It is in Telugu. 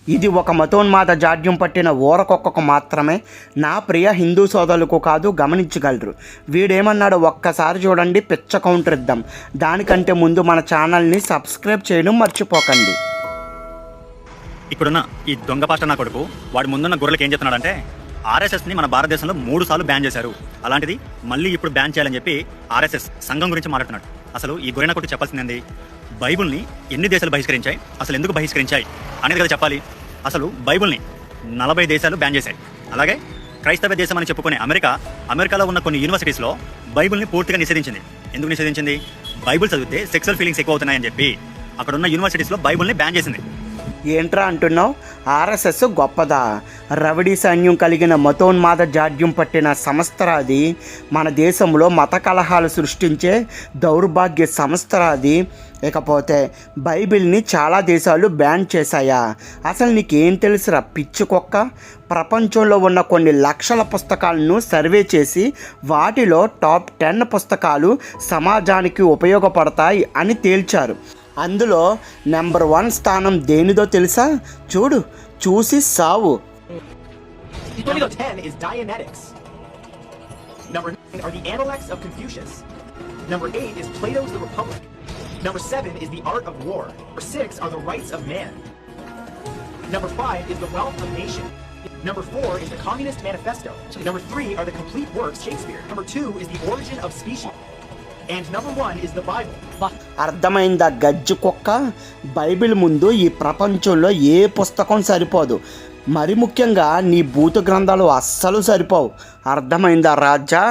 ఇది ఒక మతోన్మాద జాడ్యం పట్టిన ఊరకొక్కకు మాత్రమే, నా ప్రియ హిందూ సోదరులకు కాదు, గమనించగలరు. వీడేమన్నాడు ఒక్కసారి చూడండి, పిచ్చ కౌంటర్ ఇద్దాం. దానికంటే ముందు మన ఛానల్ని సబ్స్క్రైబ్ చేయడం మర్చిపోకండి. ఇప్పుడున్న ఈ దొంగ పాస్టర్ నా కొడుకు వాడి ముందున్న గొర్రెలకు ఏం చెప్తున్నాడంటే, ఆర్ఎస్ఎస్ని మన భారతదేశంలో 3 సార్లు బ్యాన్ చేశారు, అలాంటిది మళ్ళీ ఇప్పుడు బ్యాన్ చేయాలని చెప్పి ఆర్ఎస్ఎస్ సంఘం గురించి మాట్లాడుతున్నాడు. అసలు ఈ గొర్రెన కొడుకు చెప్పాల్సింది బైబుల్ని ఎన్ని దేశాలు బహిష్కరించాయి, అసలు ఎందుకు బహిష్కరించాయి అనేది కదా చెప్పాలి. అసలు బైబుల్ని 40 దేశాలు బ్యాన్ చేశాయి. అలాగే క్రైస్తవ దేశం అని చెప్పుకునే అమెరికాలో ఉన్న కొన్ని యూనివర్సిటీస్లో బైబుల్ని పూర్తిగా నిషేధించింది. ఎందుకు నిషేధించింది? బైబుల్ చదివితే సెక్సువల్ ఫీలింగ్స్ ఎక్కువ అవుతున్నాయని చెప్పి అక్కడ ఉన్న యూనివర్సిటీస్లో బైబుల్ని బ్యాన్ చేసింది. ఏంట్రా అంటున్నావు? ఆర్ఎస్ఎస్ గొప్పదా? రవిడీ సైన్యం కలిగిన మతోన్మాద జాడ్యం పట్టిన సంస్థరాది. మన దేశంలో మత కలహాలు సృష్టించే దౌర్భాగ్య సంస్థరాది. ఇకపోతే బైబిల్ని చాలా దేశాలు బ్యాన్ చేశాయా? అసలు నీకేం తెలుసురా పిచ్చుకొక్క? ప్రపంచంలో ఉన్న కొన్ని లక్షల పుస్తకాలను సర్వే చేసి వాటిలో టాప్ 10 పుస్తకాలు సమాజానికి ఉపయోగపడతాయి అని తేల్చారు. అందులో నెంబర్ 1 స్థానం దేనిదో తెలుసా? చూడు, చూసి సావు. Number 10 is Dianetics. Number 9 are the Analects of Confucius. Number 8 is Plato's The Republic. Number 7 is The Art of War. Number 6 are The Rights of Man. Number 5 is The Wealth of Nation. Number 4 is The Communist Manifesto. Number 3 are The Complete Works Shakespeare. Number 2 is The Origin of Species. And number 1 is the Bible. అర్థమైందా గజ్జు కుక్క? బైబిల్ ముందు ఈ ప్రపంచంలో ఏ పుస్తకం సరిపోదు. మరి ముఖ్యంగా నీ భూత గ్రంథాలు అస్సలు సరిపోవు. అర్థమైందా రాజా?